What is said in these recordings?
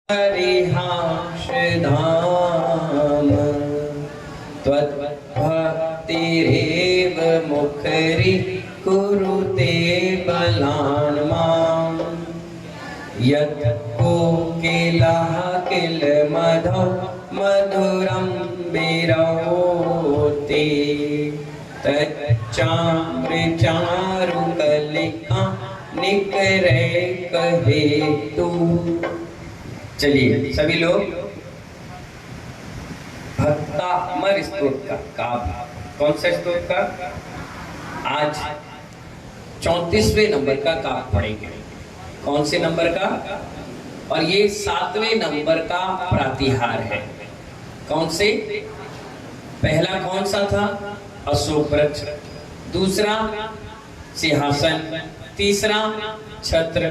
हरिहांश धाम त्वद्भक्तिरेव मुखरि कुरुते बलान् माम् यत् कोकिलः किलमधौ मधुरं विरहोति तच्चामृचारुकलिका निकरे कहेतु। चलिए सभी लोग भक्तामर स्तोत्र का कौन सा स्तोत्र का आज 34वें नंबर का काव्य पढ़ेंगे। कौन से नंबर का? और ये 7वें नंबर का प्रातिहार है। कौन से? पहला कौन सा था? अशोक वृक्ष, दूसरा सिंहासन, तीसरा छत्र,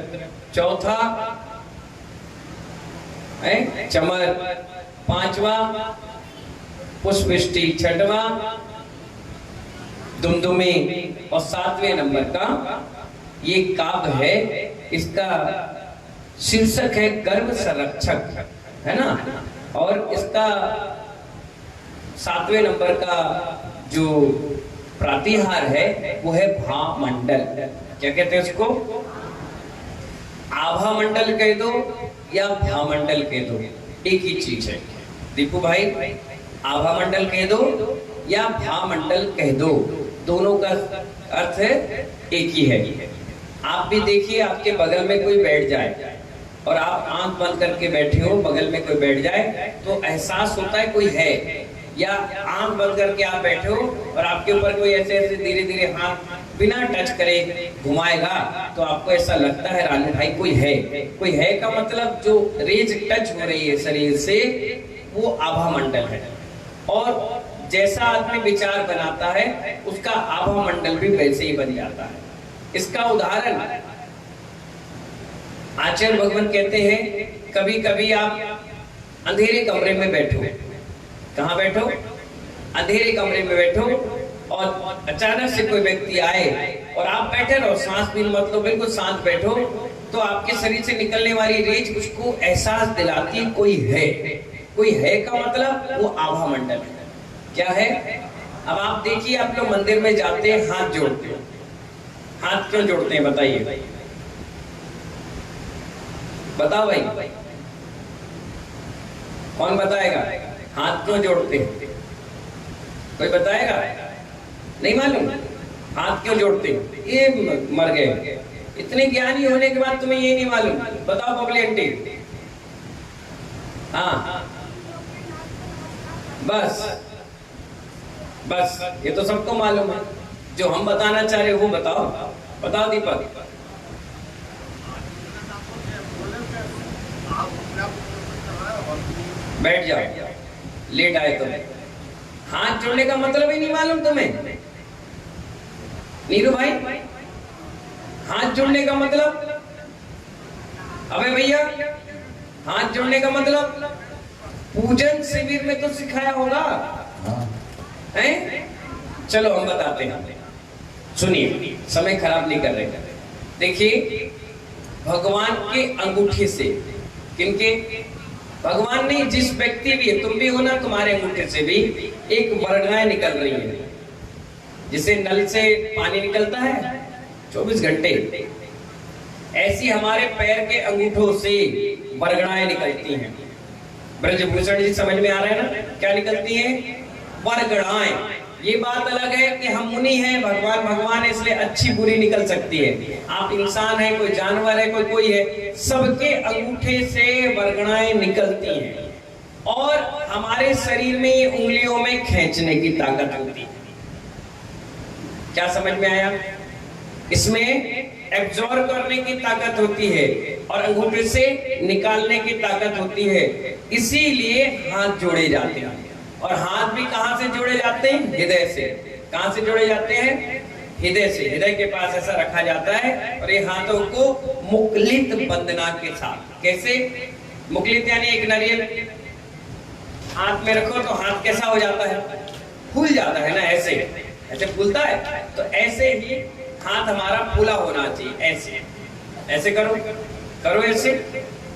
चौथा चमर, पांचवा पुष्पवृष्टि, छठवा दुमदुमे और 7वें नंबर का ये काव्य है। इसका शीर्षक है गर्भ संरक्षक, है ना। और इसका 7वें नंबर का जो प्रातिहार है वो है भामंडल। क्या कहते हैं उसको? आभा मंडल कह दो या भामंडल कह दो, एक ही चीज है। दीपू भाई, आभा मंडल कह दो या भामंडल कह दो, दोनों का अर्थ एक ही है। आप भी देखिए, आपके बगल में कोई बैठ जाए और आप आंख बंद करके बैठे हो, बगल में कोई बैठ जाए तो एहसास होता है कोई है, या आंख बंद करके आप बैठे हो और आपके ऊपर कोई ऐसे ऐसे धीरे धीरे हाथ बिना टच करे घुमाएगा तो आपको ऐसा लगता है रानू भाई कोई है। कोई है का मतलब जो रेज टच हो रही है शरीर से वो आभा मंडल है। और जैसा आदमी विचार बनाता है उसका आभा मंडल भी वैसे ही बन जाता है। इसका उदाहरण आचार्य भगवान कहते हैं, कभी कभी आप अंधेरे कमरे में बैठो। कहाँ बैठो? अंधेरे कमरे में बैठो और अचानक से कोई व्यक्ति आए और आप बैठे रहो, सांस भी मत लो, बिल्कुल शांत बैठो, तो आपके शरीर से निकलने वाली रेज उसको एहसास दिलाती है कोई है। कोई है का मतलब वो आभा मंडल है। क्या है? अब आप देखिए, आप लोग मंदिर में जाते हैं, हाथ जोड़ते हो। हाथ क्यों जोड़ते हैं बताइए? बताओ भाई, कौन बताएगा? हाथ क्यों जोड़ते हैं? कोई बताएगा? नहीं मालूम हाथ क्यों जोड़ते हैं? ये मर गए, इतने ज्ञानी होने के बाद तुम्हें ये नहीं मालूम? बताओ बबली आंटी। हाँ बस बस, ये तो सबको मालूम है। जो हम बताना चाह रहे वो बताओ। बताओ दीपक। बैठ जाओ, लेट आए तुम। हाथ जोड़ने का मतलब ही नहीं मालूम तुम्हें? नीरू भाई, हाथ जोड़ने का मतलब? अबे भैया, हाथ जोड़ने का मतलब पूजन शिविर में तो सिखाया होगा, हैं? चलो हम बताते हैं, सुनिए, समय खराब नहीं कर रहे। देखिए, भगवान के अंगूठे से, किनके? भगवान नहीं, जिस व्यक्ति भी है, तुम भी हो ना, तुम्हारे अंगूठे से भी एक वर्गणाएं निकल रही है। जिसे नल से पानी निकलता है 24 घंटे, ऐसी हमारे पैर के अंगूठों से वर्गणाएं निकलती हैं। ब्रजभूषण जी समझ में आ रहा है ना? क्या निकलती हैं? वर्गणाएं। ये बात अलग है कि हम मुनि हैं, भगवान भगवान है, इसलिए अच्छी बुरी निकल सकती है। आप इंसान है, कोई जानवर है, कोई है, सबके अंगूठे से वर्गणाएं निकलती हैं। और हमारे शरीर में ये उंगलियों में खींचने की ताकत होती है। क्या समझ में आया? इसमें एब्जॉर्ब करने की ताकत होती है और अंगूठे से निकालने की ताकत होती है। इसीलिए हाथ जोड़े जाते हैं। और हाथ भी कहां से जोड़े जाते हैं? हृदय से। कहां से जोड़े जाते हैं? हृदय से। हृदय के पास ऐसा रखा जाता है और ये हाथों को मुकलित बंधना के साथ। कैसे? मुकलित यानी एक नारियल हाथ में रखो तो हाथ कैसा हो जाता है? फूल जाता है ना, ऐसे ऐसे फूलता है। तो ऐसे ही हाथ हमारा फूला होना चाहिए। ऐसे ऐसे करो, करो ऐसे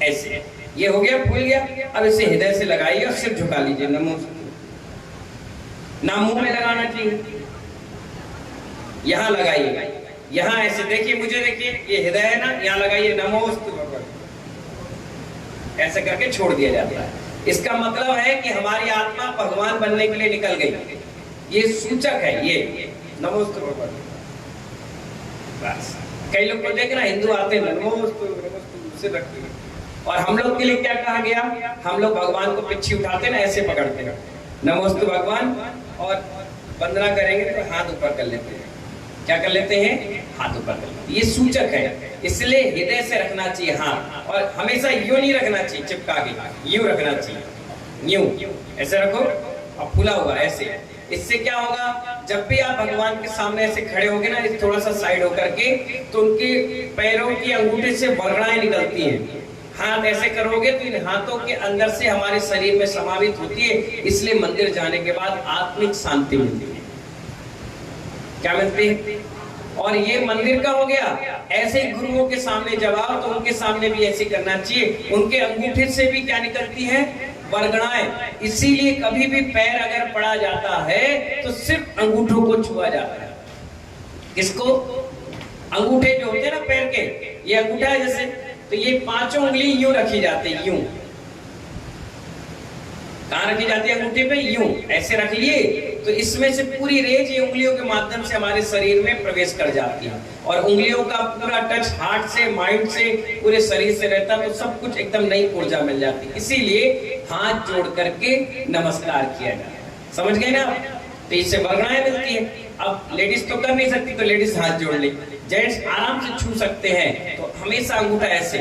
ऐसे। ये हो गया, फूल गया। अब इसे हृदय से लगाइए और सिर झुका लीजिए, नमो। ना मुंह में लगाना चाहिए, यहाँ लगाइए, यहाँ ऐसे देखिए, मुझे देखिए, ये हृदय है ना, यहाँ लगाइए, नमोस्तु भगवते, ऐसे करके छोड़ दिया जाता है। इसका मतलब है कि हमारी आत्मा भगवान बनने के लिए निकल गई, ये सूचक है, ये नमोस्तु भगवते। बस कई लोग को देखना, हिंदू आते हैं नमोस्तु नमोस्तु से रखते हैं, और हम लोग के लिए क्या कहा गया, हम लोग भगवान को पिछी उठाते हैं ना, ऐसे पकड़ते हैं नमोस्तु भगवान, और वंदना करेंगे तो हाथ ऊपर कर लेते हैं, क्या कर लेते हैं, हाथ ऊपर कर लेते हैं। ये सूचक है, इसलिए हृदय से रखना चाहिए हाथ, और हमेशा यूं नहीं रखना चाहिए चिपका के, यूं रखना चाहिए, यूं ऐसे रखो, और फूला हुआ ऐसे। इससे क्या होगा, जब भी आप भगवान के सामने ऐसे खड़े होगे ना, थोड़ा सा साइड होकर के, तो उनके पैरों की अंगूठे से वर्गणाएं निकलती हैं। हाथ ऐसे करोगे तो इन हाथों के अंदर से हमारे शरीर में समावित होती है, इसलिए मंदिर जाने के बाद आत्मिक शांति मिलती है। क्या मिलती है? और ये मंदिर का हो गया। ऐसे ही गुरुओं के सामने जब आओ तो उनके सामने भी ऐसे करना चाहिए, उनके अंगूठे से भी क्या निकलती है, वर्गणाएं। इसीलिए कभी भी पैर अगर पड़ा जाता है तो सिर्फ अंगूठों को छुआ जाता है। किसको? अंगूठे जो होते हैं ना पैर के, ये अंगूठा है जैसे, तो ये पांचों उंगली यूं रखी जाती है, यूं। कहां रखी जाती है? अंगूठे पे, यूं ऐसे रख लिए, तो इसमें से पूरी रेज ये उंगलियों के माध्यम से हमारे शरीर में प्रवेश कर जाती है, और उंगलियों का पूरा टच हार्ट से, माइंड से, पूरे शरीर से रहता है, तो सब कुछ एकदम नई ऊर्जा मिल जाती है। इसीलिए हाथ जोड़ करके नमस्कार किया जाता है। समझ गए ना? तो इससे वर्गणाएं मिलती है। अब लेडीज तो कर नहीं सकती, तो लेडीज हाथ जोड़ ले, जेंट्स आराम से छू सकते हैं। तो हमेशा अंगूठा ऐसे,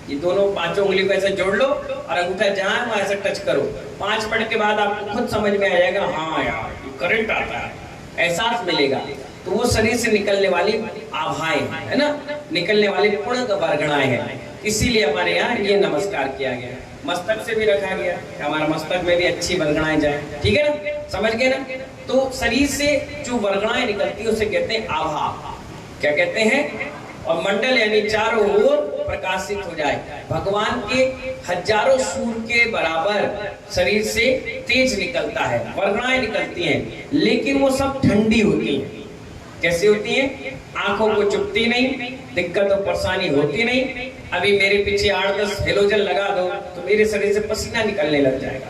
ये दोनों पांचों उंगली को ऐसे जोड़ लो, और अंगूठा जहां वहां ऐसे टच करो। 5 मिनट के बाद आपको खुद समझ में आ जाएगा, हाँ यार करंट आता है, एहसास मिलेगा। तो वो शरीर से निकलने वाली आभाएं है ना, निकलने वाली पूर्ण वर्गणाएं हैं। इसीलिए हमारे यहाँ ये नमस्कार किया गया, मस्तक से भी रखा गया, हमारा मस्तक में भी अच्छी वर्गणाएं जाए। ठीक है ना, समझ गए ना? तो शरीर से जो वर्गणाएं निकलती है उसे कहते हैं आभा। क्या कहते हैं? और मंडल यानी चारों ओर प्रकाशित हो जाए। भगवान के हजारों सूर्य के बराबर शरीर से तेज निकलता है, वर्गणाएं निकलती हैं, लेकिन वो सब ठंडी होती हैं। कैसे होती हैं? आंखों को चुभती नहीं, दिक्कत और परेशानी होती नहीं। अभी मेरे पीछे 8-10 हेलोजन लगा दो तो मेरे शरीर से पसीना निकलने लग जाएगा,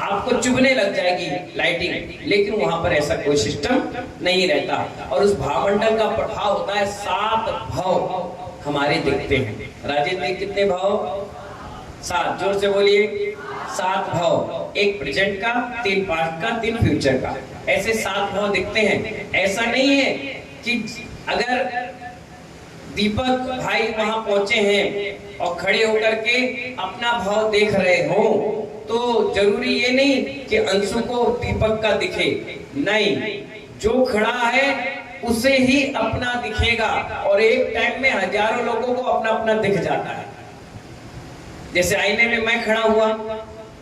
आपको चुभने लग जाएगी लाइटिंग, लेकिन वहां पर ऐसा कोई सिस्टम नहीं रहता। और उस भावमंडल का प्रभाव होता है, 7 भाव हमारे दिखते हैं। राजेंद्र कितने भाव? 7, जोर से बोलिए। 7 भाव, एक प्रेजेंट का, 3 पास्ट का, 3 फ्यूचर का, ऐसे 7 भाव दिखते हैं। ऐसा नहीं है कि अगर दीपक भाई वहां पहुंचे हैं और खड़े होकर के अपना भाव देख रहे हो तो जरूरी ये नहीं कि अंशु को दीपक का दिखे, नहीं, जो खड़ा है उसे ही अपना दिखेगा। और एक टाइम में हजारों लोगों को अपना अपना दिख जाता है। जैसे आईने में मैं खड़ा हुआ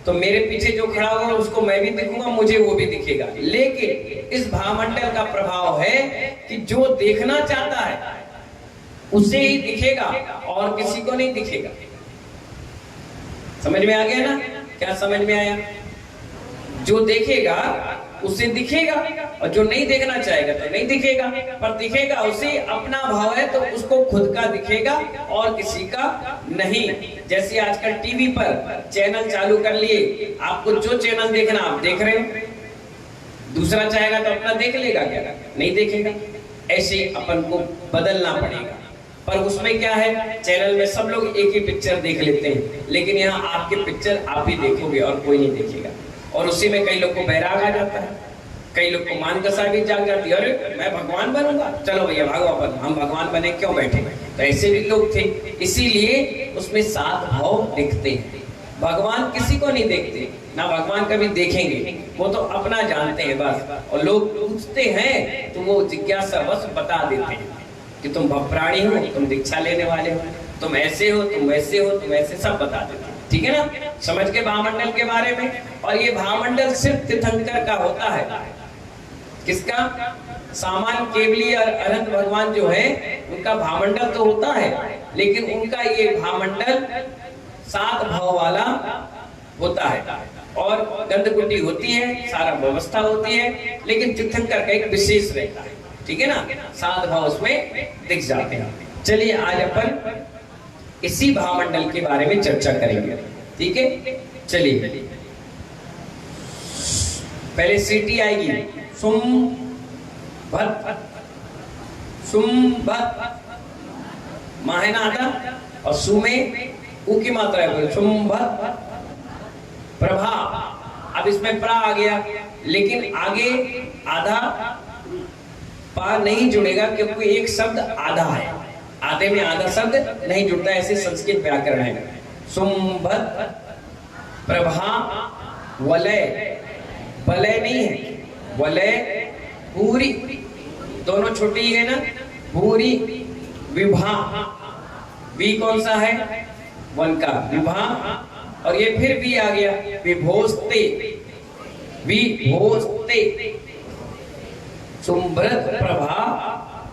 तो मेरे पीछे जो खड़ा हुआ उसको मैं भी दिखूंगा, मुझे वो भी दिखेगा। लेकिन इस भावमंडल का प्रभाव है कि जो देखना चाहता है उसे ही दिखेगा और किसी को नहीं दिखेगा। समझ में आ गया ना? क्या समझ में आया? जो देखेगा उसे दिखेगा, और जो नहीं देखना चाहेगा तो नहीं दिखेगा, पर दिखेगा उसे अपना भाव है तो उसको खुद का दिखेगा और किसी का नहीं। जैसे आजकल टीवी पर चैनल चालू कर लिए, आपको जो चैनल देखना आप देख रहे हो, दूसरा चाहेगा तो अपना देख लेगा क्या? नहीं देखेगा। ऐसे अपन को बदलना पड़ेगा। पर उसमें क्या है, चैनल में सब लोग एक ही पिक्चर देख लेते हैं, लेकिन यहाँ आपके पिक्चर आप ही देखोगे और कोई नहीं देखेगा। और उसी में कई लोग को बैराग आ जाता है, कई लोग को मानकसा भी जाग जाती है, अरे मैं भगवान बनूंगा, चलो भैया भागो अपन, हम भगवान बने क्यों बैठे। तो ऐसे भी लोग थे। इसीलिए उसमें 7 भाव दिखते हैं। भगवान किसी को नहीं देखते ना, भगवान कभी देखेंगे, वो तो अपना जानते हैं बस। और लोग पूछते हैं तो वो जिज्ञासा बस बता देते हैं कि तुम प्राणी हो, तुम दीक्षा लेने वाले हो, तुम ऐसे हो, तुम वैसे हो, तुम ऐसे, सब बता देते हैं। ठीक है ना? समझ के भावमंडल के बारे में। और ये भावमंडल सिर्फ तीर्थंकर का होता है। किसका? सामान्य केवली और अनंत भगवान जो है उनका भावमंडल तो होता है, लेकिन उनका ये भावमंडल 7 भाव वाला होता है और गंधकुटी होती है, सारा व्यवस्था होती है, लेकिन तीर्थंकर का एक विशेष रहता है। ठीक है ना, 7 भाव उसमें दिख जाते हैं। चलिए आज अपन इसी भावमंडल के बारे में चर्चा करेंगे। ठीक है, चलिए पहले सीटी आएगी सुम भत, सुम भत माँ है ना आधा, और सु में उ की मात्रा है, सुम भत प्रभा। अब इसमें प्रा आ गया, लेकिन आगे आधा पा नहीं जुड़ेगा क्योंकि एक शब्द आधा है, आधे में आधा शब्द नहीं जुड़ता, ऐसे संस्कृत व्याकरण है। सुम्भत प्रभा वलय, वलय नहीं है, वलय पूरी, दोनों छोटी है ना, पूरी विभा, वी कौन सा है, वन का विभा, और ये फिर भी आ गया विभोस्ते, विभोस्ते, सुम्भृत प्रभा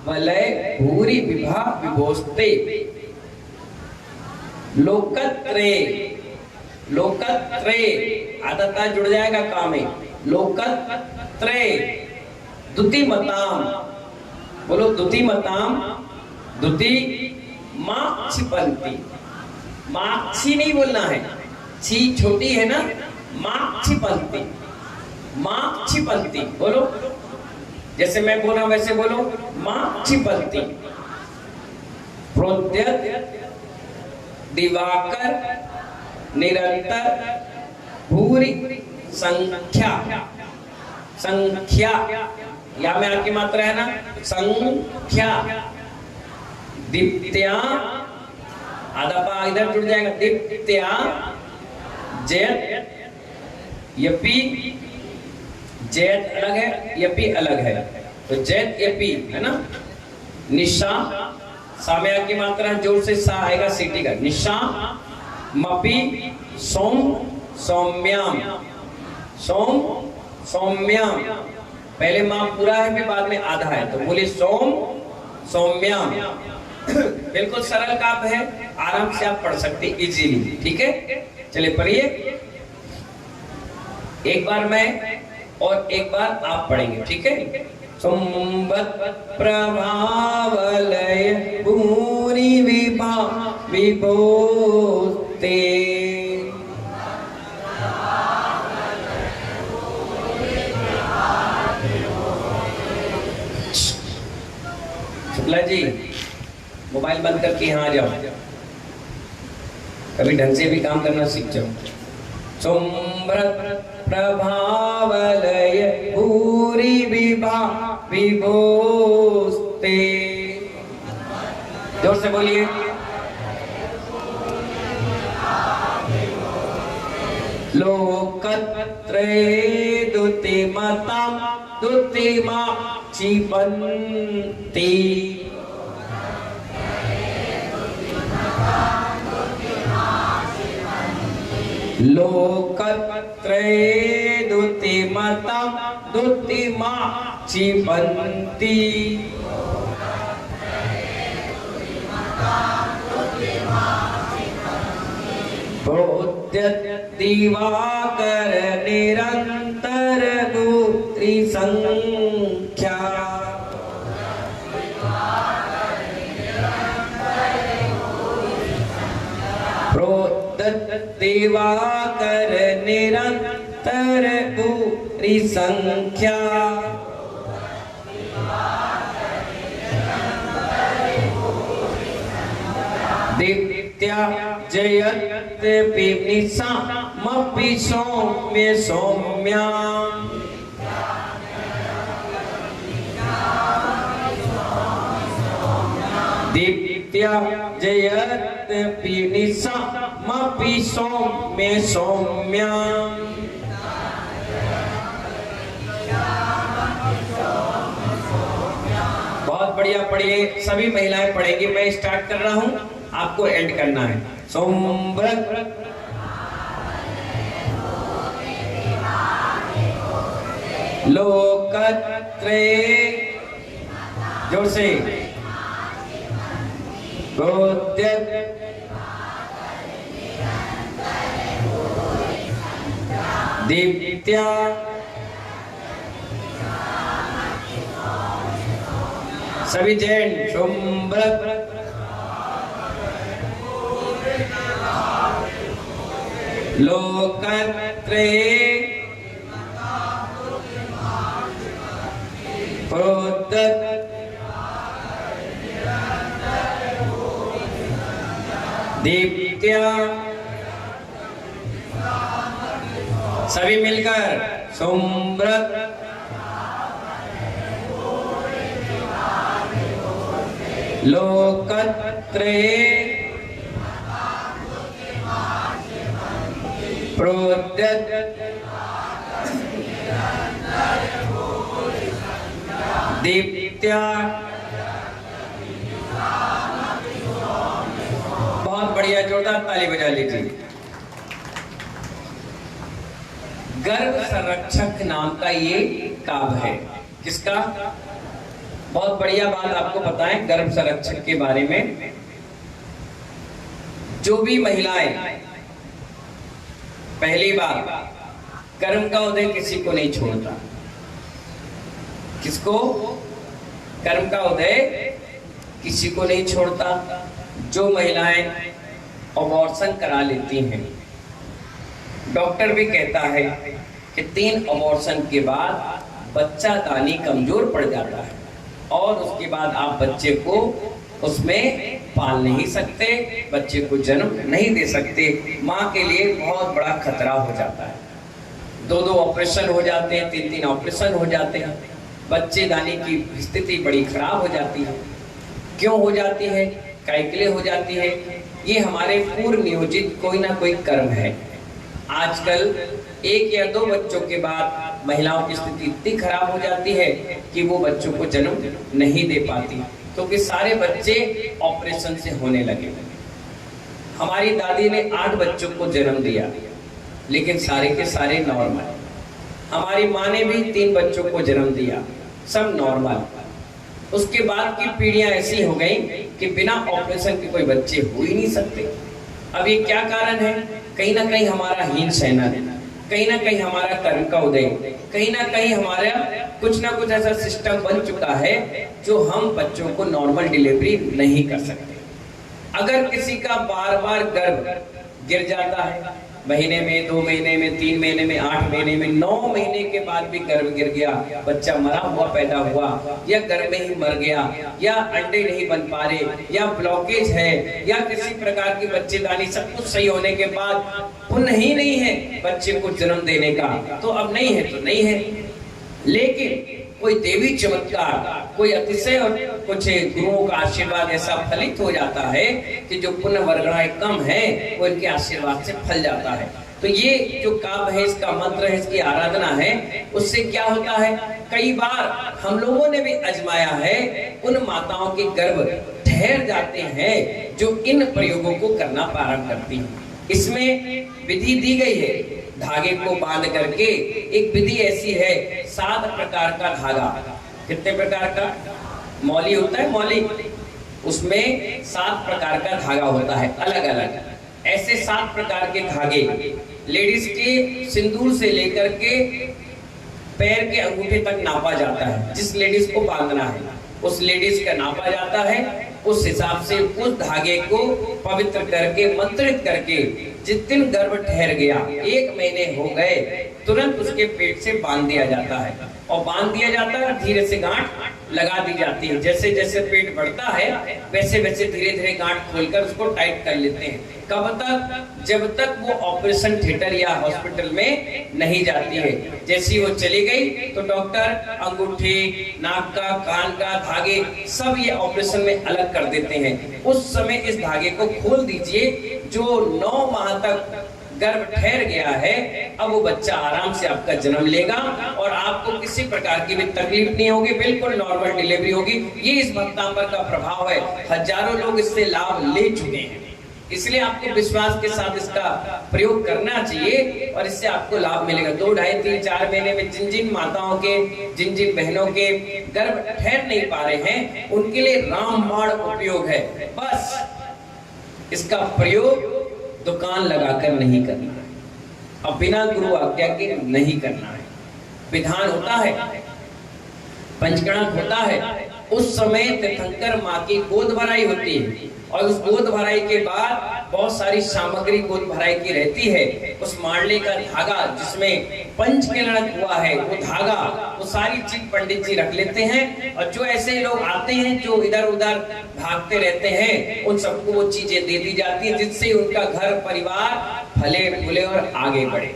वलय भूरि विभा विभोस्ते। लोकत्रे, लोकत्रे आदता जुड़ जाएगा काम में, लोकत्रे द्युतिमताम, बोलो द्युतिमताम, द्युति माँ छिपंती, माक्षी नहीं बोलना है, छी छोटी है ना, माक्षी पंक्ति, माक्षी पंक्ति बोलो, जैसे मैं बोल रहा हूं वैसे बोलो, माक्षी पंक्ति। प्रोद्यत दिवाकर निरंतर भूरि संख्या, संख्या या में आपकी मात्रा है ना, संख्या दीप्त्या, आधा पा इधर जुड़ जाएगा, दीप्त्या जैत, यपी, जैत अलग है, यपी अलग है, तो जैत यपी है ना। निशा, सामया की मात्रा जोर से सा आएगा, सीटी का, निशा मपी सोम सौम्याम, सोम सौम्याम, पहले माँ पूरा है फिर बाद में आधा है, तो बोले सोम सौम्याम। बिल्कुल सरल काप है, आराम से आप पढ़ सकते इजीली। ठीक है, चलिए पढ़िए, एक बार मैं और एक बार आप पढ़ेंगे। ठीक है, सुम्भत प्रभावलय भूरि विभा विभोस्ते, शुक्ला जी मोबाइल बंद करके यहाँ आ जाओ, कभी ढंग से भी काम करना सीख जाओ। सुम्भ्रत प्रभावलय भूरि विभा विभोस्ते, जोर से बोलिए। लोकत्रये द्युतिमतां द्युतिमा क्षिपन्ति, लोकत्रये द्युतिमतां द्युतिमा क्षिपन्ति, प्रोद्यत दिवाकर निरंतर गोत्री संख्या, प्रोद्यत दिवाकर निरंतर गोत्री संख्या, दीप्त्या जयत पिनिसा मपि सौम्य सौम्या, दीप्त्या जयत पिनिसा मपि सौम्य सौम्या। बहुत बढ़िया, पढ़िए, सभी महिलाएं पढ़ेंगी, मैं स्टार्ट कर रहा हूं, आपको एंड करना है। सोमव्रत लोकत्रये, जोर से, प्रोद्यत दीप्त्या सभी जैन शुम्भ्र लोकत्रये प्रोद्यत दीप्त्या सभी मिलकर शुम्भ्र लोकत्रये प्रोद्यत दीप्त्या। बहुत बढ़िया, जोरदार ताली बजा लीजिए। गर्भ संरक्षक नाम का ये काव्य है। किसका? बहुत बढ़िया बात आपको बताएं गर्भ संरक्षक के बारे में। जो भी महिलाएं पहली बार कर्म का उदय किसी को नहीं छोड़ता। किसको? कर्म का उदय किसी को नहीं छोड़ता। जो महिलाएं अबॉर्शन करा लेती हैं, डॉक्टर भी कहता है कि 3 अबॉर्शन के बाद बच्चा दानी कमजोर पड़ जाता है और उसके बाद आप बच्चे को उसमें पाल नहीं सकते, बच्चे को जन्म नहीं दे सकते। माँ के लिए बहुत बड़ा खतरा हो जाता है। 2-2 ऑपरेशन हो जाते हैं, 3-3 ऑपरेशन हो जाते हैं। बच्चे दानी की स्थिति बड़ी खराब हो जाती है। क्यों हो जाती है? काहे के लिए हो जाती है? ये हमारे पूर्व नियोजित कोई ना कोई कर्म है। आजकल 1 या 2 बच्चों के बाद महिलाओं की स्थिति इतनी खराब हो जाती है कि वो बच्चों को जन्म नहीं दे पाती, क्योंकि सारे बच्चे ऑपरेशन से होने लगे। हमारी दादी ने 8 बच्चों को जन्म दिया, लेकिन सारे के सारे नॉर्मल। हमारी माँ ने भी 3 बच्चों को जन्म दिया, सब नॉर्मल। उसके बाद की पीढ़ियां ऐसी हो गई कि बिना ऑपरेशन के कोई बच्चे हो ही नहीं सकते। अब ये क्या कारण है? कहीं ना कहीं हमारा हीन सहना, कहीं ना कहीं हमारा कर्म का उदय, कहीं ना कहीं हमारा कुछ ना कुछ ऐसा सिस्टम बन चुका है जो हम बच्चों को नॉर्मल डिलीवरी नहीं कर सकते। अगर किसी का बार बार गर्भ गिर जाता है, महीने में, 2 महीने में, 3 महीने में, 8 महीने में, 9 महीने के बाद भी गर्भ गिर गया, बच्चा मरा हुआ पैदा हुआ, या गर्भ में ही मर गया, या अंडे नहीं बन पा रहे, या ब्लॉकेज है, या किसी प्रकार की बच्चेदानी सब कुछ सही होने के बाद पुण्य ही नहीं है बच्चे को जन्म देने का, तो अब नहीं है तो नहीं है। लेकिन कोई देवी चमत्कार, कोई अतिशय और कुछ गुरुओं का आशीर्वाद ऐसा फलित हो जाता है कि जो पुण्य वर्गणाएं कम है वो इनके आशीर्वाद से फल जाता है। तो ये जो काव्य है, इसका मंत्र है, इसकी आराधना है, उससे क्या होता है? कई बार हम लोगों ने भी आजमाया है, उन माताओं के गर्भ ठहर जाते हैं जो इन प्रयोगों को करना प्रारंभ करती हैं। इसमें विधि दी गई है, धागे को बांध करके। एक विधि ऐसी है, 7 प्रकार का धागा। कितने प्रकार का? मौली होता है, मौली, उसमें 7 प्रकार का धागा होता है, अलग अलग। ऐसे 7 प्रकार के धागे लेडीज के सिंदूर से लेकर के पैर के अंगूठे तक नापा जाता है। जिस लेडीज को बांधना है उस लेडीज का नापा जाता है। उस हिसाब से उस धागे को पवित्र करके, मंत्रित करके, जिस दिन गर्भ ठहर गया, 1 महीने हो गए, तुरंत उसके पेट से बांध दिया जाता है। और बांध दिया जाता है, धीरे से गांठ लगा दी जाती है। जैसे जैसे पेट बढ़ता है वैसे वैसे धीरे धीरे गांठ खोलकर उसको टाइट कर लेते हैं। कब तक? जब तक वो ऑपरेशन थिएटर या हॉस्पिटल में नहीं जाती है। जैसी वो चली गई तो डॉक्टर अंगूठी, नाक का, कान का धागे सब ये ऑपरेशन में अलग कर देते हैं। उस समय इस धागे को खोल दीजिए। जो 9 माह तक गर्भ ठहर गया है, अब वो बच्चा आराम से आपका जन्म लेगा और आपको किसी प्रकार की भी तकलीफ नहीं होगी, बिल्कुल नॉर्मल डिलीवरी होगी। ये इस भक्तांबर का प्रभाव है। हजारों लोग इससे लाभ ले चुके हैं, इसलिए आपको विश्वास के साथ इसका प्रयोग करना चाहिए और इससे आपको लाभ मिलेगा। 2, 2.5, 3, 4 महीने में जिन जिन माताओं के, जिन जिन बहनों के गर्भ ठहर नहीं पा रहे हैं, उनके लिए रामबाण उपयोग है। बस इसका प्रयोग दुकान लगाकर नहीं करना, अब बिना गुरु आज्ञा के नहीं करना है। विधान होता है, पंचकणक होता है, उस समय तीर्थंकर माँ की गोद भराई होती है और उस गोद भराई के बाद बहुत सारी सामग्री गोद भराई की रहती है। उस मांडले का धागा जिसमें पंचकणक हुआ है, वो धागा, वो सारी चीज पंडित जी रख लेते हैं और जो ऐसे लोग आते हैं जो इधर उधर भागते रहते हैं उन सबको वो चीजें दे दी जाती है, जिससे उनका घर परिवार फले फूले और आगे बढ़े।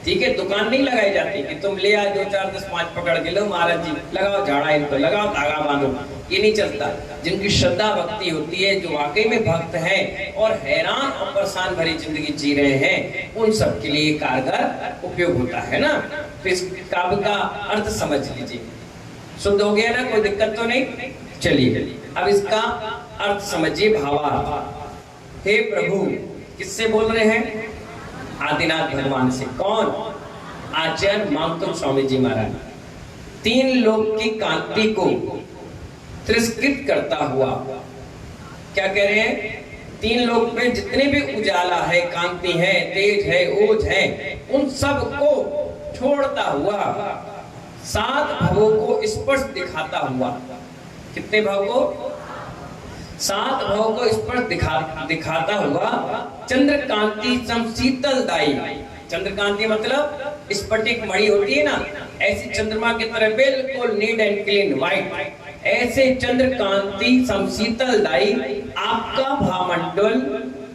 ठीक है, दुकान नहीं लगाई जाती कि तुम ले आओ 2 4 10 5 पकड़ के लो, महाराज जी लगाओ झाड़ा इनको, लगाओ धागा बांधो, ये नहीं चलता। जिनकी श्रद्धा भक्ति होती है, जो वाकई में भक्त हैं और हैरान और परेशान भरी जिंदगी जी रहे हैं, उन सब के लिए कारगर उपयोग होता है ना। तो इस काव्य का अर्थ समझ लीजिए। शुद्ध हो गया ना, कोई दिक्कत तो नहीं। चलिए अब इसका अर्थ समझिए, भावार्थ। हे प्रभु, किससे बोल रहे हैं? आदिनाथ भगवान से। कौन? आचार्य मामतुम स्वामी जी महाराज। 3 लोक की कांति को तिरस्कृत करता हुआ क्या कह रहे हैं? 3 लोक में जितने भी उजाला है, कांति है, तेज है, ओज है, उन सब को छोड़ता हुआ 7 भवों को स्पर्श दिखाता हुआ। कितने भाव को? 7 भाव को स्पर्श दिखाता हुआ चंद्रकांति समशीतलदायी। चंद्रकांति मतलब स्फटिक मणि होती है ना, ऐसी चंद्रमा की तरह बिल्कुल नीट एंड क्लीन व्हाइट, ऐसे चंद्रकांति समशीतलदायी आपका भामंडल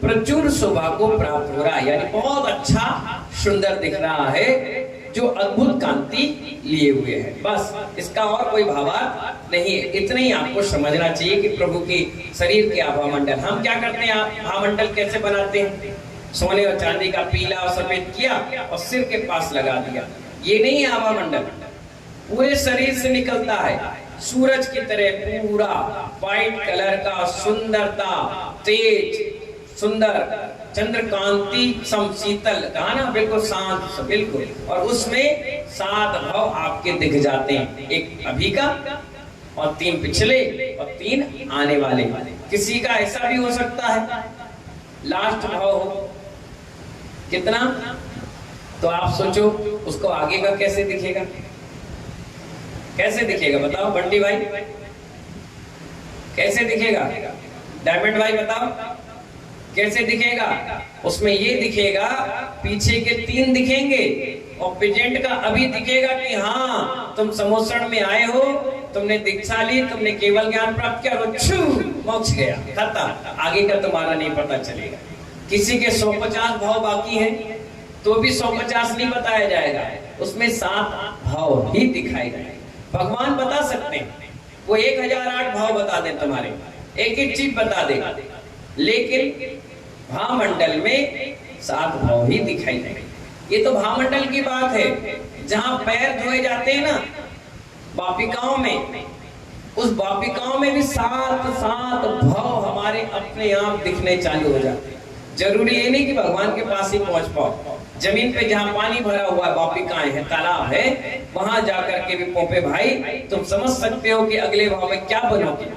प्रचुर शोभा को प्राप्त हो रहा है। यानी बहुत अच्छा सुंदर दिख रहा है, जो अद्भुत कांति लिए हुए है। बस इसका और कोई भावार्थ नहीं है। इतना ही आपको समझना चाहिए कि प्रभु के शरीर के आभामंडल। हम क्या करते हैं? आभामंडल कैसे बनाते हैं? सोने और चांदी का पीला और सफेद किया और सिर के पास लगा दिया, ये नहीं है आभामंडल। पूरे शरीर से निकलता है, सूरज की तरह पूरा व्हाइट कलर का, सुंदरता, तेज, सुंदर चंद्रकांति समशीतल, कहा ना, बिल्कुल शांत, बिल्कुल। और उसमें 7 भाव आपके दिख जाते हैं, एक अभी का और 3 पिछले और 3 आने वाले। किसी का ऐसा भी हो सकता है लास्ट भाव हो कितना, तो आप सोचो उसको आगे का कैसे दिखेगा? कैसे दिखेगा बताओ बंटी भाई, कैसे दिखेगा? डायमंड भाई बताओ कैसे दिखेगा? उसमें ये दिखेगा, पीछे के 3 दिखेंगे और प्रेजेंट का अभी दिखेगा कि हाँ तुम समोसण में आए हो, तुमने दीक्षा ली, तुमने केवल ज्ञान प्राप्त किया, मोक्ष गया, खत्म। आगे का तुम्हारा नहीं पता चलेगा। किसी के 150 भाव बाकी हैं तो भी 150 नहीं बताया जाएगा, उसमें 7 भाव ही दिखाई जाए। भगवान बता सकते हैं, वो 1008 भाव बता दे, तुम्हारे एक एक चीज बता देगा, लेकिन भामंडल में 7 भाव ही दिखाई देंगे। ये तो भामंडल की बात है, जहां पैर धोए जाते हैं ना वापिकाओं में, उस वापिकाओं में भी 7 भाव हमारे अपने आप दिखने चालू हो जाते हैं। जरूरी ये नहीं कि भगवान के पास ही पहुंच पाओ, जमीन पे जहां पानी भरा हुआ है, वापिकाएं हैं, तालाब है, वहां जाकर के भी पोपे भाई तुम समझ सकते हो कि अगले भाव में क्या बनोगे,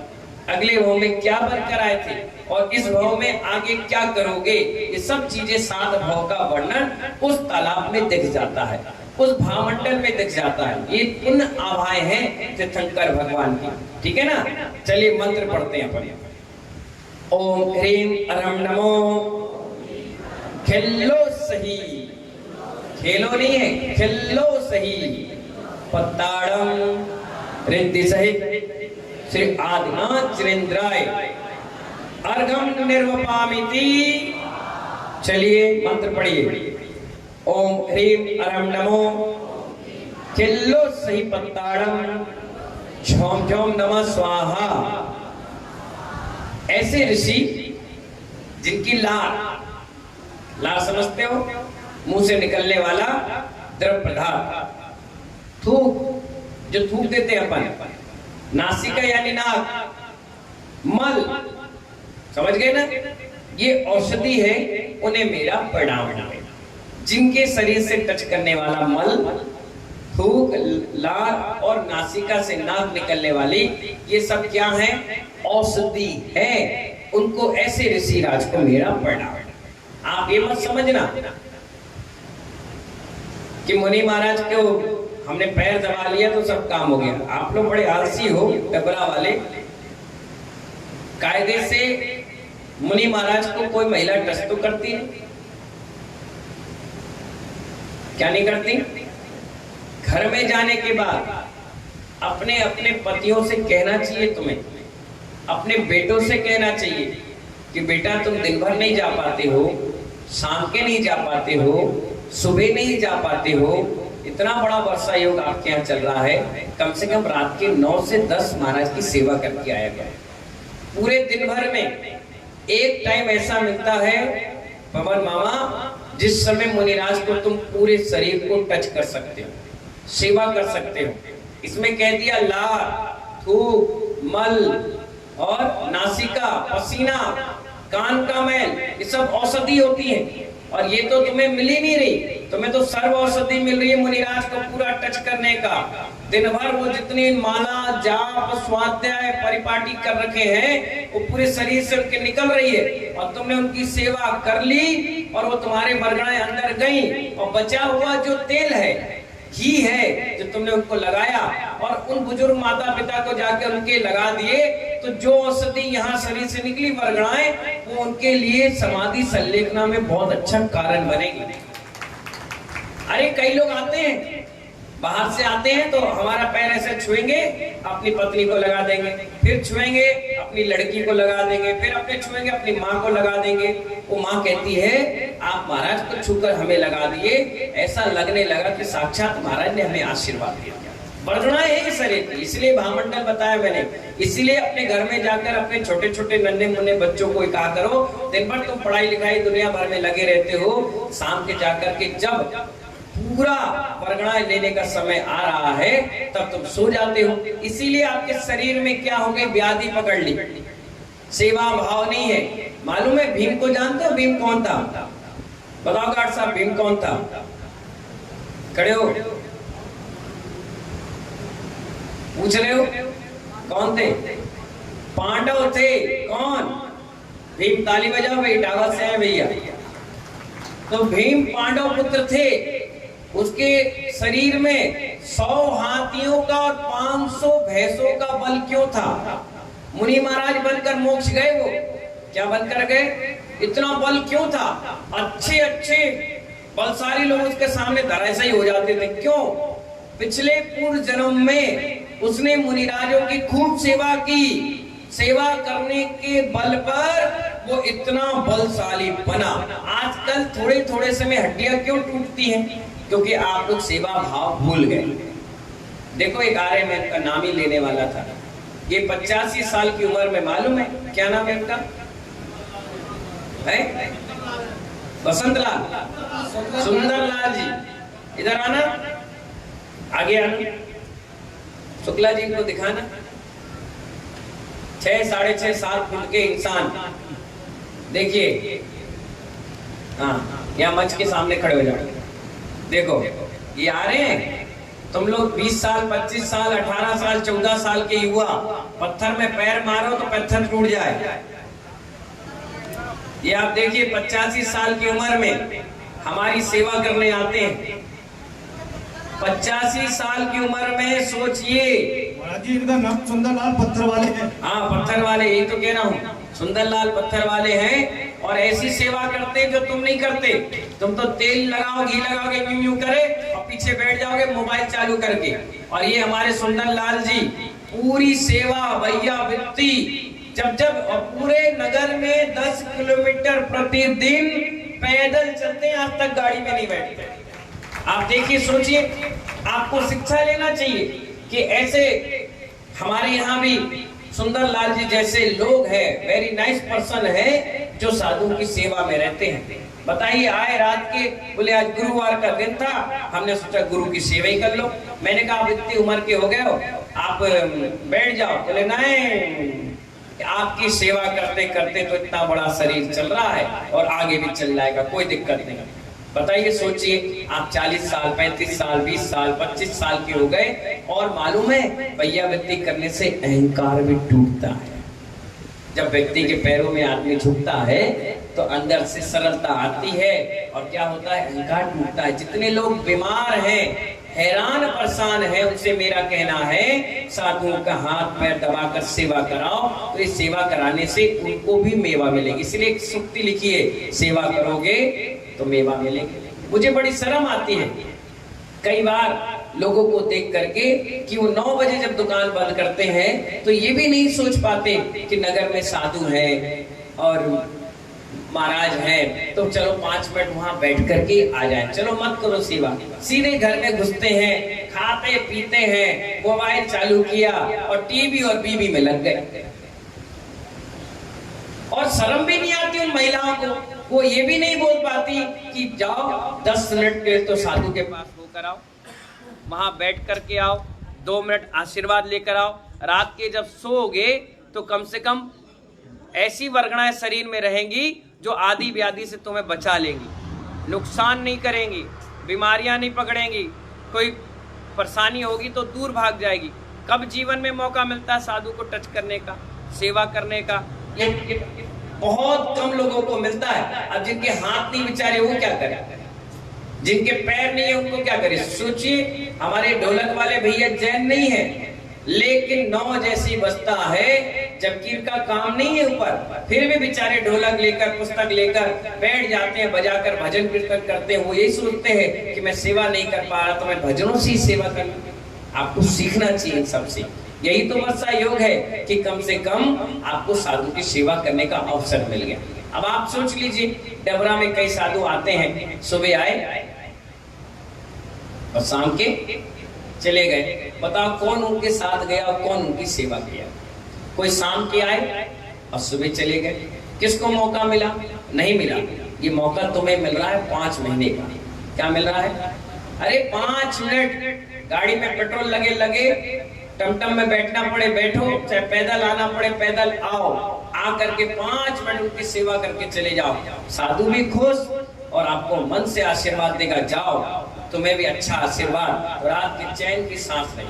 अगले भाव में क्या बनकर आए थे और इस भाव में आगे क्या करोगे। ये सब चीजें 7 भाव का वर्णन उस तालाब में दिख जाता है, उस भामंडल में दिख जाता है। ये उन आभाएं हैं तीर्थंकर भगवान की। ठीक है ना, चलिए मंत्र पढ़ते हैं अपन। ओम ह्रीं अरहम नमो, खेलो सही, खेलो नहीं है, खेलो सही, पत्ताड़म रिद्धि सहित श्री आदिनाथ चिरेंद्राय अर्घम निर्वपामिति। चलिए मंत्र पढ़िए। ओम ह्रीं अरहम नमो, खेलो सही पत्ताड़म, झोम झोम नमः स्वाहा। ऐसे ऋषि जिनकी लार समझते हो, मुंह से निकलने वाला द्रव पदार्थ, थूक, जो थूक देते हैं अपन, नासिका यानी नाक, मल, समझ गए ना, ये औषधि है, उन्हें मेरा प्रणाम है। जिनके शरीर से टच करने वाला मल, थूक, लार और नासिका से नाक निकलने वाली, ये सब क्या है? औषधि है। उनको ऐसे ऋषि राज को मेरा प्रणाम। आप ये मत समझना कि मुनि महाराज को हमने पैर दबा लिया तो सब काम हो गया। आप लोग बड़े आलसी हो, डबरा वाले। कायदे से मुनि महाराज को कोई महिला टच तो करती नहीं, क्या नहीं करती? घर में जाने के बाद अपने अपने पतियों से कहना चाहिए, तुम्हें अपने बेटों से कहना चाहिए कि बेटा तुम दिन भर नहीं जा पाते हो, शाम के नहीं जा पाते हो, सुबह नहीं जा पाते हो, इतना बड़ा वर्षा योग आपके यहाँ चल रहा है, कम से कम रात के 9 से 10 महाराज की सेवा करके आया गया। पूरे दिन भर में एक टाइम ऐसा मिलता है पवन मामा जिस समय मुनिराज को तुम पूरे शरीर को टच कर सकते हो, सेवा कर सकते हो। इसमें कह दिया लार, थूक, मल और नासिका, पसीना, कान का मैल, ये सब औषधि होती है और ये तो तुम्हें मिल ही नहीं रही, तुम्हें तो सर्व औषधि मिल रही है मुनिराज को पूरा टच करने का। दिन भर वो जितनी माला, जाप, स्वाध्याय, परिपाटी कर रखे हैं वो पूरे शरीर से उनके निकल रही है और तुमने उनकी सेवा कर ली और वो तुम्हारे मरगड़ाएं अंदर गई और बचा हुआ जो तेल है, घी है, जो तुमने उनको लगाया और उन बुजुर्ग माता पिता को जाकर उनके लगा दिए, तो जो औषधि यहाँ शरीर से निकली मरगड़ाएं वो उनके लिए समाधि संलेखना में बहुत अच्छा कारण बनेगी। अरे कई लोग आते हैं, बाहर से आते हैं तो हमारा पैर ऐसे छुएंगे, अपनी पत्नी को लगा देंगे, फिर छुएंगे अपनी लड़की को लगा देंगे, फिर अपने छुएंगे अपनी माँ को लगा देंगे। वो माँ कहती है आप महाराज को छूकर हमें लगा दिए, ऐसा लगने लगा कि साक्षात महाराज ने हमें आशीर्वाद दिया। वर्गणाएं है शरीर की, इसलिए भामंडल बताया मैंने। इसीलिए अपने घर में जाकर अपने छोटे छोटे नन्हे मुन्ने बच्चों को कहा करो, दिन भर तुम पढ़ाई लिखाई दुनिया भर में लगे रहते हो, शाम के जाकर के जब पूरा वर्गणाएं लेने का समय आ रहा है तब तुम सो जाते हो। इसीलिए आपके शरीर में क्या हो गई, व्याधि पकड़ ली, सेवा भाव नहीं है। मालूम है भीम को जानते हो? भीम कौन था? बताओ गार्ड साहब, भीम कौन था? खड़े हो, पूछ रहे हो कौन थे? पांडव थे। कौन? भीम, ताली बजाओ भाई, टावर से है भैया। तो भीम पांडव पुत्र थे। उसके शरीर में 100 हाथियों का और 500 भैंसों का बल क्यों था? मुनि महाराज बनकर मोक्ष गए, वो क्या बनकर गए? इतना बल क्यों था? अच्छे अच्छे बलशाली लोग उसके सामने धराशायी हो जाते थे। क्यों? पिछले पूर्व जन्म में उसने मुनिराजों की खूब सेवा की, सेवा करने के बल पर वो इतना बलशाली बना। आजकल थोड़े थोड़े समय हड्डियां क्यों टूटती हैं? क्योंकि आप लोग सेवा भाव भूल गए। देखो एक आर्य में का नाम ही लेने वाला था, ये 85 साल की उम्र में, मालूम है क्या नाम है इनका? है वसंत लाल, सुंदर लाल जी। इधर आना, आगे आना, शुक्ला जी को दिखाना। 6 साढ़े 6 साल फुट के इंसान, देखिए। हाँ, यहाँ मंच के सामने खड़े हो जाओ। देखो ये आ रहे हैं तुम लोग 20 साल, 25 साल, 18 साल, 14 साल के युवा, पत्थर में पैर मारो तो पत्थर टूट जाए। ये आप देखिए 85 साल की उम्र में हमारी सेवा करने आते हैं। 85 साल की उम्र में सोचिए। इनका नाम सुंदरलाल पत्थर वाले हैं। हाँ, पत्थर वाले, यही तो कह रहा हूँ, सुंदरलाल पत्थर वाले हैं। और ऐसी सेवा करते जो तुम नहीं करते। तुम तो तेल लगाओ, घी लगाओगे, यूं यूं करे और पीछे बैठ जाओगे मोबाइल चालू करके। और ये हमारे सुंदरलाल जी पूरी सेवा, भैया वृत्ति, जब जब पूरे नगर में 10 किलोमीटर प्रतिदिन पैदल चलते हैं, आज तक गाड़ी में नहीं बैठते। आप देखिए, सोचिए, आपको शिक्षा लेना चाहिए कि ऐसे हमारे यहाँ भी सुंदरलाल जी जैसे लोग हैं, वेरी नाइस पर्सन है, जो साधु की सेवा में रहते हैं। बताइए, आए रात के, बोले आज गुरुवार का दिन था, हमने सोचा गुरु की सेवा ही कर लो। मैंने कहा आप इतनी उम्र के हो गए हो, आप बैठ जाओ। बोले नहीं, आपकी सेवा करते करते तो इतना बड़ा शरीर चल रहा है और आगे भी चल जाएगा, कोई दिक्कत नहीं। बताइए, सोचिए, आप 40 साल, 35 साल, 20 साल, 25 साल के हो गए और मालूम है भैया वृत्ति करने से अहंकार भी टूटता है। जब व्यक्ति के पैरों में आदमी झुकता है तो अंदर से सरलता आती है और क्या होता है, अहंकार टूटता है। जितने लोग बीमार हैं, हैरान परेशान है, उनसे मेरा कहना है साधुओं का हाथ पैर दबाकर सेवा कराओ, तो इस सेवा कराने से उनको भी मेवा मिलेगी। इसलिए एक सूक्ति लिखी है, सेवा करोगे तो मेवा मिलेगी। मुझे बड़ी शर्म आती है कई बार लोगों को देख करके कि वो 9 बजे जब दुकान बंद करते हैं तो ये भी नहीं सोच पाते कि नगर में साधु हैं और महाराज हैं, तो चलो 5 मिनट वहां बैठ करके आ जाए। चलो मत करो सेवा, सीधे घर में घुसते हैं, खाते पीते हैं, मोबाइल चालू किया और टीवी और बीवी में लग गए। और शर्म भी नहीं आती उन महिलाओं को, वो ये भी नहीं बोल पाती कि जाओ 10 मिनट के तो साधु के पास होकर आओ, वहां बैठ करके आओ, 2 मिनट आशीर्वाद लेकर आओ। रात के जब सोओगे तो कम से कम ऐसी वर्गणाएं शरीर में रहेंगी जो आदि व्याधि से तुम्हें बचा लेंगी, नुकसान नहीं करेंगी, बीमारियां नहीं पकड़ेंगी, कोई परेशानी होगी तो दूर भाग जाएगी। कब जीवन में मौका मिलता है साधु को टच करने का, सेवा करने का? ये बहुत कम लोगों को मिलता है। अब जिनके हाथ नहीं बेचारे वो क्या करें, जिनके पैर नहीं है उनको क्या करें? सोचिए, हमारे ढोलक वाले भैया जैन नहीं है लेकिन 9 जैसी बजता है, जबकि का काम नहीं है ऊपर, फिर भी बेचारे ढोलक लेकर पुस्तक लेकर बैठ जाते हैं, बजाकर भजन कीर्तन करते हैं। वो यही सोचते हैं कि मैं सेवा नहीं कर पा रहा तो मैं भजनों से ही सेवा कर लूं। आपको सीखना चाहिए इन सबसे। यही तो वर्षा योग है कि कम से कम आपको साधु की सेवा करने का अवसर मिल गया। अब आप सोच लीजिए, डबरा में कई साधु आते हैं, सुबह आए और शाम के चले गए। बताओ कौन उनके साथ गया और कौन उनकी सेवा किया? कोई शाम के आए और सुबह चले गए। किसको मौका मिला? नहीं मिला। ये मौका तुम्हें मिल रहा है 5 महीने का। क्या मिल रहा है? अरे 5 मिनट गाड़ी में पेट्रोल लगे, टमटम में बैठना पड़े बैठो, चाहे पैदल आना पड़े पैदल आओ, आ करके 5 मिनट उनकी सेवा करके चले जाओ। साधु भी खुश और आपको मन से आशीर्वाद देगा, जाओ तुम्हें भी अच्छा आशीर्वाद, और आपकी चैन की सांस नहीं,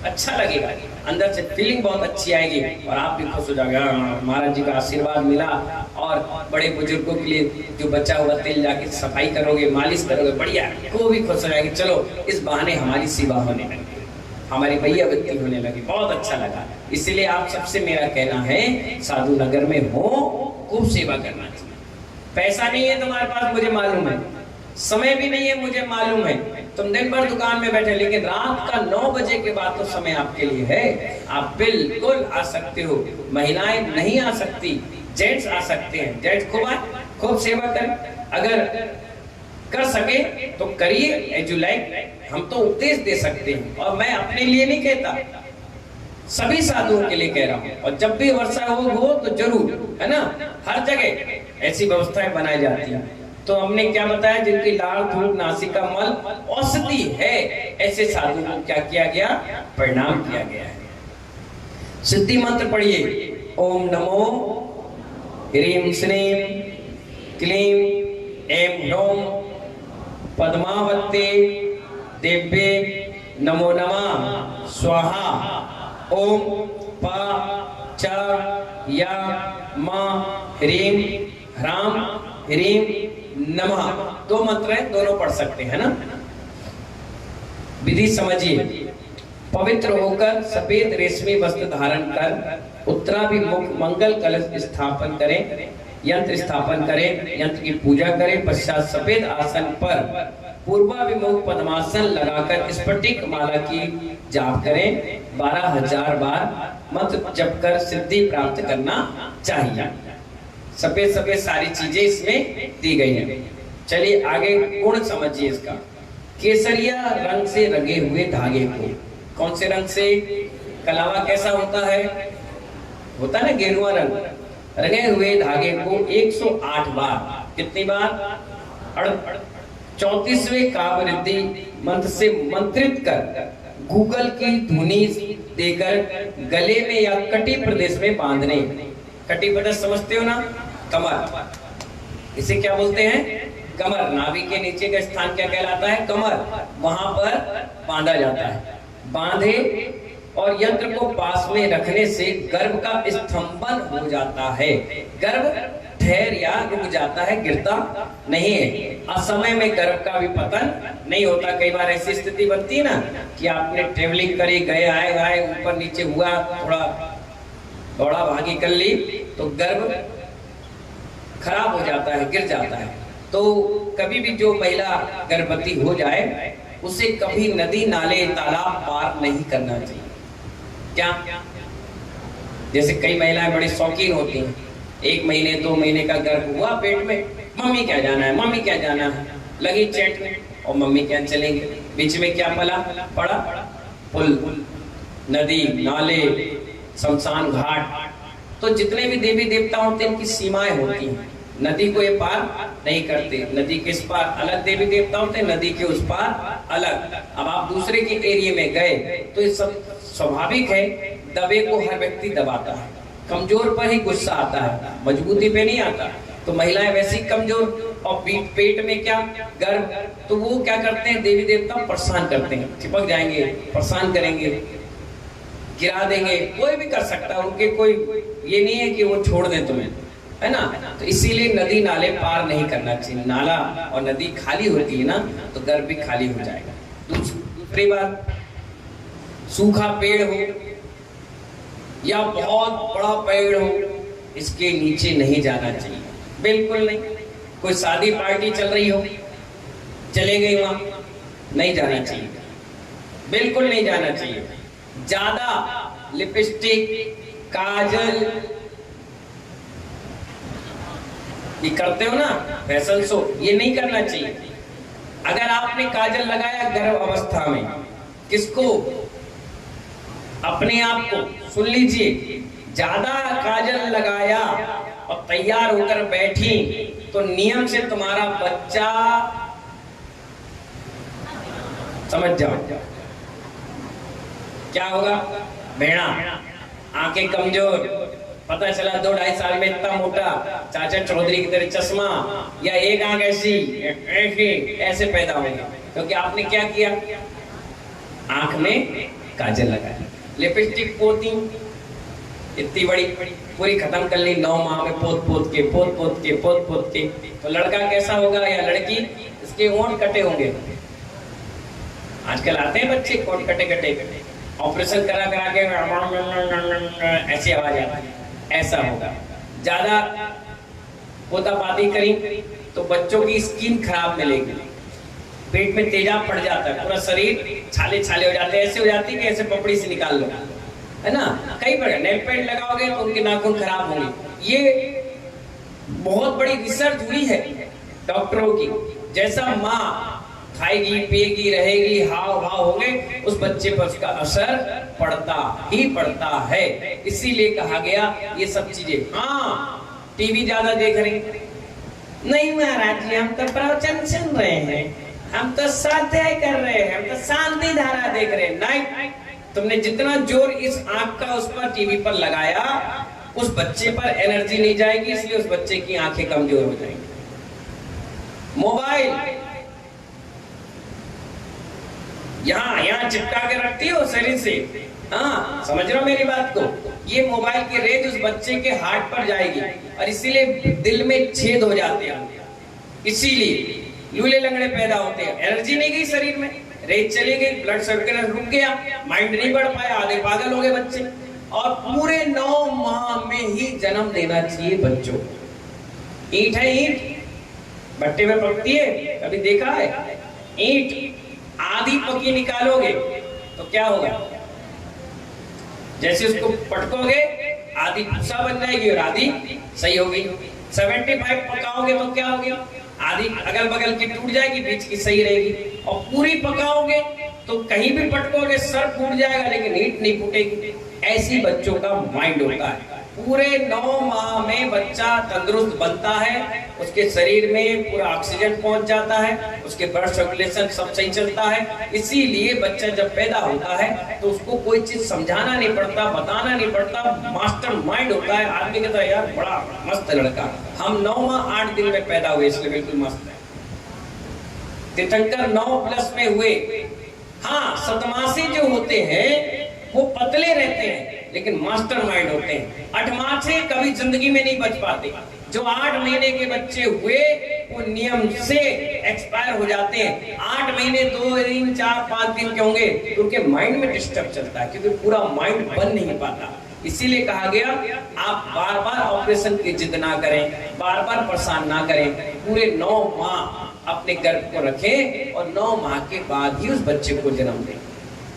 अच्छा लगेगा, अंदर से फीलिंग बहुत अच्छी आएगी और आप भी खुश हो जाएगा, महाराज जी का आशीर्वाद मिला। और बड़े बुजुर्गों के लिए जो बचा हुआ तेल जाके सफाई करोगे, मालिश करोगे, बढ़िया, वो भी खुश हो जाएगी। चलो इस बहाने हमारी सेवा होने लगी, हमारी भैया बत्ती होने लगी, बहुत अच्छा लगा। इसलिए आप सबसे मेरा कहना है, साधु नगर में हो, खूब सेवा करना चाहिए। पैसा नहीं है तुम्हारे पास, मुझे मालूम है, समय भी नहीं है, मुझे मालूम है, तुम दिन भर दुकान में बैठे, लेकिन रात का 9 बजे के बाद तो समय आपके लिए है। आप बिल्कुल आ सकते हो। महिलाएं नहीं आ सकती, जेंट्स आ सकते हैं। जेंट्स खूब आए, खूब सेवा करें, अगर कर सके तो करिए, एज यू लाइक। हम तो उपदेश दे सकते हैं और मैं अपने लिए नहीं कहता, सभी साधुओं के लिए कह रहा हूँ। और जब भी वर्षा हो तो जरूर, है ना, हर जगह ऐसी व्यवस्थाएं बनाई जाती है। तो हमने क्या बताया, जिनकी लाल धूल नासिका मल औषधि है, ऐसे साधु को क्या किया गया? प्रणाम किया गया है। सिद्धि मंत्र पढ़िए, ओम नमो ह्रीं श्रीं क्लीं ऐं ह्रौं पद्मावते देव्ये नमो नमः स्वाहा। ओम प च या म ह्रीं ह्रां ह्रीं नमः। 2 मंत्र है, दोनों पढ़ सकते हैं ना। विधि समझिए, पवित्र होकर सफेद रेशमी वस्त्र धारण कर उत्तराभिमुख मंगल कलश स्थापन करें, यंत्र स्थापन करें, यंत्र की पूजा करें। पश्चात सफेद आसन पर पूर्वाभिमुख पद्मासन लगाकर स्फटिक माला की जाप करें। 12,000 बार मंत्र जप कर सिद्धि प्राप्त करना चाहिए। सफेद सफेद सारी चीजें इसमें दी गई हैं। चलिए आगे गुण समझिए इसका। केसरिया रंग से रंगे हुए धागे को, कौन से रंग से? कलावा कैसा होता है? होता ना गेरुआ रंग। रंगे हुए धागे को 108 बार, कितनी बार? 34वें कावृद्धि मंत्र से मंत्रित कर गूगल की धुनी देकर गले में या कटी प्रदेश में बांधने। कटी प्रदेश समझते हो ना? कमर, इसे क्या बोलते हैं? कमर। नाभि के नीचे का स्थान क्या कहलाता है? कमर। वहां पर बांधा जाता है। बांधे और यंत्र को पास में रखने से गर्भ का स्तंभन हो जाता है। गर्भ ठहर या रुक जाता है, गिरता नहीं है। असमय में गर्भ का भी पतन नहीं होता। कई बार ऐसी स्थिति बनती है ना कि आपने ट्रेवलिंग करी, गए आए आए, ऊपर नीचे हुआ, थोड़ा दौड़ा भागी कर ली, तो गर्भ खराब हो जाता है, गिर जाता है। तो कभी भी जो महिला गर्भवती हो जाए उसे कभी नदी नाले तालाब पार नहीं करना चाहिए। क्या? जैसे कई महिलाएं बड़ी शौकीन होती हैं, 1 महीने 2 महीने का गर्भ हुआ पेट में, मम्मी क्या जाना है, मम्मी क्या जाना है, लगी चैटने, और मम्मी क्या चलेंगे। बीच में क्या पड़ा? पुल, नदी, नाले, शमशान घाट। तो जितने भी देवी देवता होते हैं इनकी सीमाएं होती हैं। नदी को ये पार नहीं करते। नदी के इस पार अलग देवी देवता होते हैं, नदी के उस पार अलग। अब आप दूसरे के एरिया में गए तो ये सब स्वाभाविक है, दबे को हर व्यक्ति दबाता है, कमजोर पर ही गुस्सा आता है, मजबूती पे नहीं आता। तो महिलाएं वैसी कमजोर, और पेट में क्या गर्भ, तो वो क्या करते हैं, देवी देवता परेशान करते हैं, चिपक जाएंगे, परेशान करेंगे, गिरा देंगे। कोई भी कर सकता है, उनके कोई ये नहीं है कि वो छोड़ दें तुम्हें, है ना। तो इसीलिए नदी नाले पार नहीं करना चाहिए। नाला और नदी खाली होती है ना तो गर्भ भी खाली हो जाएगा। दूसरी बात, सूखा पेड़ हो या बहुत बड़ा पेड़ हो, इसके नीचे नहीं जाना चाहिए, बिल्कुल नहीं। कोई शादी पार्टी चल रही हो, चले गई वहां, नहीं जाना चाहिए, बिल्कुल नहीं जाना चाहिए। ज्यादा लिपस्टिक, काजल ये करते हो ना, फैशन शो, ये नहीं करना चाहिए। अगर आपने काजल लगाया गर्भ अवस्था में, किसको? अपने आप को। सुन लीजिए, ज्यादा काजल लगाया और तैयार होकर बैठी तो नियम से तुम्हारा बच्चा, समझ जाओ क्या होगा, भेड़ा, आंखें कमजोर, पता चला 2-2.5 साल में इतना मोटा, चाचा चौधरी की तरह चश्मा, या एक आंख ऐसी ऐसे पैदा होंगे, क्योंकि आपने क्या किया, आंख में काजल लगाया, लिपस्टिक पोती, इतनी बड़ी पूरी खत्म कर ली 9 माह में, पोत पोत के। तो लड़का कैसा होगा या लड़की, इसके होंठ कटे होंगे। आजकल आते हैं बच्चे कोट कटे, ऑपरेशन करा के ऐसी आवाज आती है, ऐसा होगा। ज्यादा पोतापाती करी तो बच्चों की स्किन खराब मिलेगी, पेट में तेजाब पड़ जाता है, पूरा शरीर छाले हो जाते हैं, ऐसे हो जाती है कि ऐसे पपड़ी से निकाल लो, है ना। कई प्रकार नेल पेंट लगाओगे तो उनके नाखून खराब होंगे। ये बहुत बड़ी रिसर्च हुई है डॉक्टरों की। जैसा माँ खाएगी, पिएगी, रहेगी, हाव भाव होंगे, उस बच्चे पर उसका असर पड़ता ही पड़ता है। इसीलिए कहा गया ये सब चीजें। हाँ, टीवी ज्यादा देख रहे नहीं महाराज जी, हम तो प्रवचन सुन रहे हैं, हम तो स्वाध्याय कर रहे हैं, हम तो शांति धारा देख रहे हैं। नहीं, तुमने जितना जोर इस आंख का उस पर टीवी पर लगाया, उस बच्चे पर एनर्जी नहीं जाएगी, इसलिए उस बच्चे की आंखें कमजोर हो जाएंगी। मोबाइल यहाँ चिपका के रखती हो शरीर से, हाँ, समझ रहे हो मेरी बात को। ये मोबाइल की रेज उस बच्चे के हार्ट पर जाएगी और इसीलिए दिल में छेद हो जाते हैं, इसीलिए लूले लंगड़े पैदा होते हैं। एनर्जी नहीं गई शरीर में, रेज चली गई, ब्लड सर्कुलेशन रुक गया, माइंड नहीं बढ़ पाया, आधे पागल हो गए बच्चे। और पूरे 9 माह में ही जन्म देना चाहिए बच्चों। ईंट है, ईंट भट्टे में पकती है, कभी देखा है? ईंट आधी पकी निकालोगे तो क्या होगा, जैसे उसको पटकोगे आधी भूसा बन जाएगी और आधी सही होगी। 75 पकाओगे तो क्या होगी, आधी अगल बगल की टूट जाएगी, बीच की सही रहेगी। और पूरी पकाओगे तो कहीं भी पटकोगे सर फूट जाएगा लेकिन ईंट नहीं फूटेगी। ऐसी बच्चों का माइंड होता है। पूरे 9 माह में बच्चा तंदुरुस्त बनता है, उसके शरीर में पूरा ऑक्सीजन पहुंच जाता है, उसके ब्लड सर्कुलेशन सब सही चलता है। इसीलिए बच्चा जब पैदा होता है तो उसको कोई चीज समझाना नहीं पड़ता, बताना नहीं पड़ता, मास्टर माइंड होता है। आदमी कहता है यार बड़ा मस्त लड़का, हम 9 माह 8 दिन में पैदा हुए, इसलिए बिल्कुल मस्त है। तीर्थंकर 9+ में हुए। हाँ, सतमासी जो होते हैं वो पतले रहते हैं लेकिन मास्टर माइंड होते हैं। 8 माह से कभी जिंदगी में नहीं बच पाते, जो 8 महीने के बच्चे हुए वो नियम से एक्सपायर हो जाते हैं। 8 महीने 2 दिन 4 5 दिन के होंगे तो उनके माइंड में डिस्टर्ब चलता है, क्योंकि पूरा माइंड बन नहीं पाता। इसीलिए कहा गया आप बार बार ऑपरेशन की जिद ना करें, बार बार परेशान ना करें, पूरे 9 माह अपने गर्भ को रखें और 9 माह के बाद ही उस बच्चे को जन्म दें,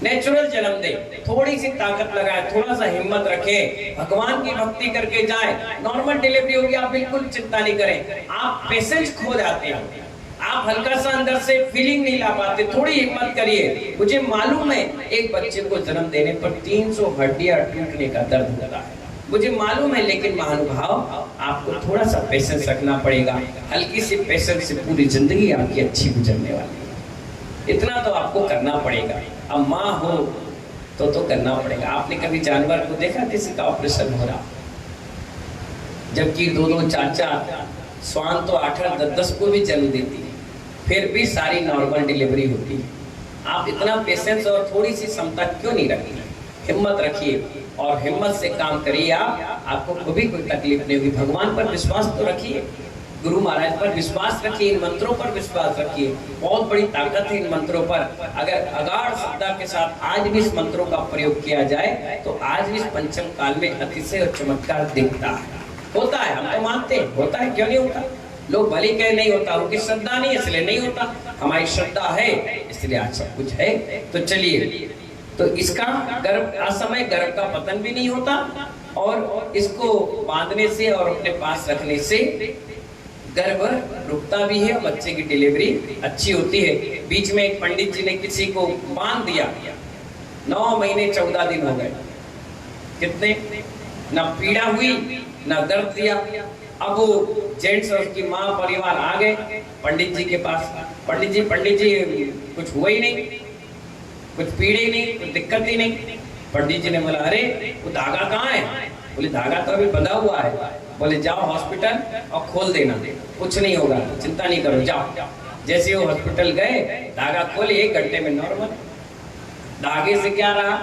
नेचुरल जन्म दें। थोड़ी सी ताकत लगाएं, थोड़ा सा हिम्मत रखें, भगवान की भक्ति करके जाएं। नॉर्मल डिलीवरी होगी, आप बिल्कुल चिंता नहीं करें। आप पेशेंस खो जाते हैं, आप हल्का सा अंदर से फीलिंग नहीं ला पाते, थोड़ी हिम्मत करिए। मुझे मालूम है एक बच्चे को जन्म देने पर 300 हड्डियां टूटने का दर्द होता है, मुझे मालूम है, लेकिन महानुभाव आपको थोड़ा सा पेशेंस रखना पड़ेगा। हल्की सी पेशेंस से पूरी जिंदगी आपकी अच्छी गुजरने वाली है, इतना तो आपको करना पड़ेगा। अब माँ हो तो करना पड़ेगा। आपने कभी जानवर को देखा किसी का ऑपरेशन हो रहा, जबकि 2-2 4-4 स्वान तो 8-8 10-10 को भी जन्म देती है, फिर भी सारी नॉर्मल डिलीवरी होती है। आप इतना पेशेंस और थोड़ी सी क्षमता क्यों नहीं रखी? हिम्मत रखिए और हिम्मत से काम करिए। आपको कभी कोई तकलीफ नहीं होगी। भगवान पर विश्वास तो रखिए, गुरु महाराज पर विश्वास रखिए, इन मंत्रों पर विश्वास रखिए, बहुत बड़ी ताकत है इन मंत्रों पर। अगर अगाध श्रद्धा के साथ आज भी इस मंत्रों का प्रयोग किया जाए तो आज भी इस पंचम काल में अतिशय और चमत्कार दिखता है, होता है। हम तो मानते हैं होता है, क्यों नहीं होता? लोग भले कहे नहीं होता, उनकी श्रद्धा नहीं इसलिए नहीं होता, हमारी श्रद्धा है इसलिए आज सब कुछ है। तो चलिए, तो इसका गर्भ असमय गर्भ का पतन भी नहीं होता और इसको बांधने से और अपने पास रखने से गर्भ रुकता भी है और बच्चे की डिलीवरी अच्छी होती है। बीच में एक पंडित जी ने किसी को बांध दिया, 9 महीने 14 दिन हो गए, कितने ना पीड़ा हुई ना दर्द दिया। अब वो जेंट्स और उसकी माँ परिवार आ गए पंडित जी के पास। पंडित जी कुछ हुआ ही नहीं, कुछ पीड़े ही नहीं, कुछ दिक्कत ही नहीं। पंडित जी ने बोला अरे वो धागा कहाँ है? बोले धागा तो अभी बंधा हुआ है। बोले जाओ हॉस्पिटल और खोल देना, कुछ नहीं होगा, चिंता नहीं करो, जाओ। जैसे वो हॉस्पिटल गए, धागा खोले, 1 घंटे में नॉर्मल। धागे से क्या रहा?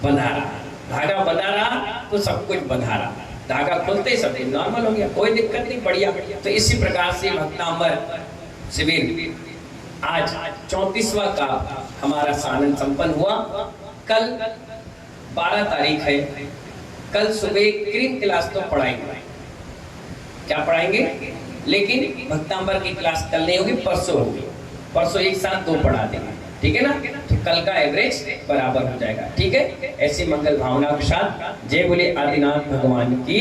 बंधा रहा। धागा बंधा रहा तो सब कुछ बंधा रहा, धागा खोलते ही सब कुछ नॉर्मल हो गया, कोई दिक्कत नहीं, बढ़िया। तो इसी प्रकार से भक्तांबर शिविर आज 34वां का हमारा सानंद संपन्न हुआ। कल 12 तारीख है, कल सुबह क्रीम क्लास तो पढ़ाएंगे। क्या पढ़ाएंगे? लेकिन भक्तांबर की क्लास कल नहीं होगी, परसों होगी। परसों एक साथ 2 पढ़ा देंगे, ठीक है ना? तो कल का एवरेज बराबर हो जाएगा, ठीक है? ऐसी मंगल भावना के साथ जय बोले आदिनाथ भगवान की।